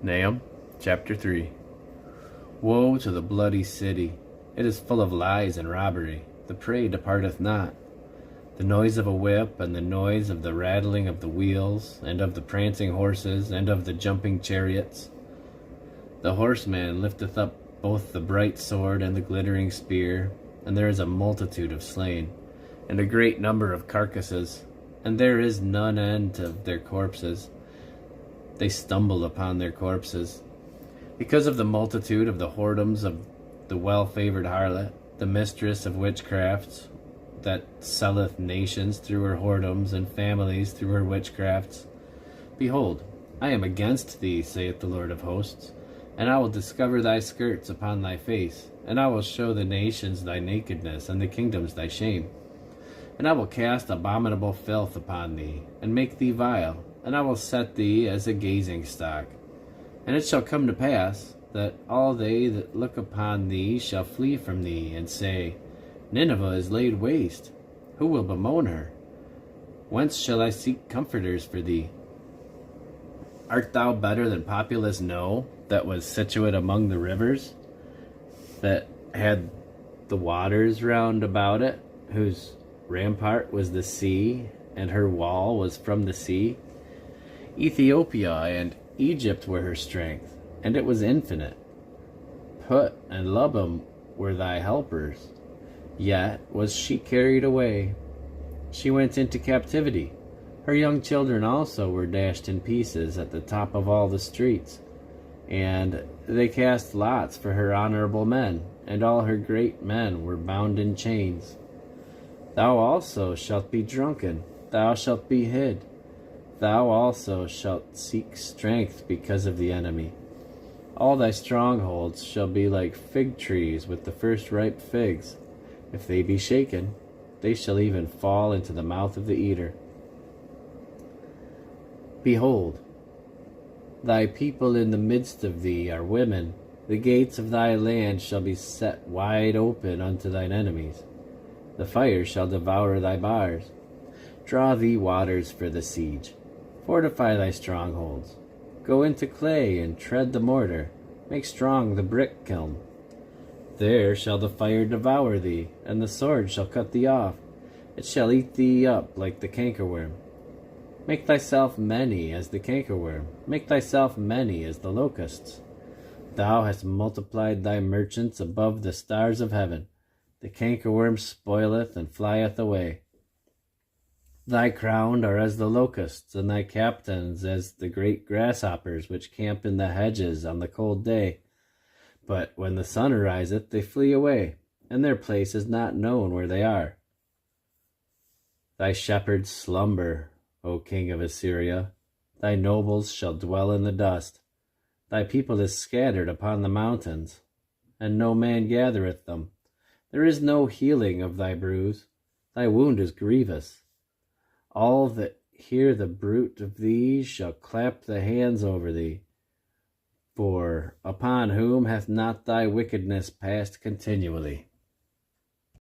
Nahum chapter 3. Woe to the bloody city! It is full of lies and robbery. The prey departeth not. The noise of a whip, and the noise of the rattling of the wheels, and of the prancing horses, and of the jumping chariots. The horseman lifteth up both the bright sword and the glittering spear, and there is a multitude of slain, and a great number of carcasses, and there is none end of their corpses. They stumble upon their corpses. Because of the multitude of the whoredoms of the well-favored harlot, the mistress of witchcrafts, that selleth nations through her whoredoms, and families through her witchcrafts. Behold, I am against thee, saith the Lord of hosts, and I will discover thy skirts upon thy face, and I will show the nations thy nakedness, and the kingdoms thy shame. And I will cast abominable filth upon thee, and make thee vile, and I will set thee as a gazing stock. And it shall come to pass, that all they that look upon thee shall flee from thee, and say, Nineveh is laid waste. Who will bemoan her? Whence shall I seek comforters for thee? Art thou better than populous No, that was situate among the rivers, that had the waters round about it, whose rampart was the sea, and her wall was from the sea? Ethiopia and Egypt were her strength, and it was infinite. Put and Lubim were thy helpers, yet was she carried away. She went into captivity. Her young children also were dashed in pieces at the top of all the streets, and they cast lots for her honorable men, and all her great men were bound in chains. Thou also shalt be drunken, thou shalt be hid. Thou also shalt seek strength because of the enemy. All thy strongholds shall be like fig trees with the first ripe figs. If they be shaken, they shall even fall into the mouth of the eater. Behold, thy people in the midst of thee are women. The gates of thy land shall be set wide open unto thine enemies. The fire shall devour thy bars. Draw thee waters for the siege. Fortify thy strongholds. Go into clay and tread the mortar. Make strong the brick kiln. There shall the fire devour thee, and the sword shall cut thee off. It shall eat thee up like the cankerworm. Make thyself many as the cankerworm. Make thyself many as the locusts. Thou hast multiplied thy merchants above the stars of heaven. The cankerworm spoileth and flieth away. Thy crown are as the locusts, and thy captains as the great grasshoppers which camp in the hedges on the cold day. But when the sun ariseth, they flee away, and their place is not known where they are. Thy shepherds slumber, O king of Assyria. Thy nobles shall dwell in the dust. Thy people is scattered upon the mountains, and no man gathereth them. There is no healing of thy bruise. Thy wound is grievous. All that hear the bruit of thee shall clap the hands over thee. For upon whom hath not thy wickedness passed continually?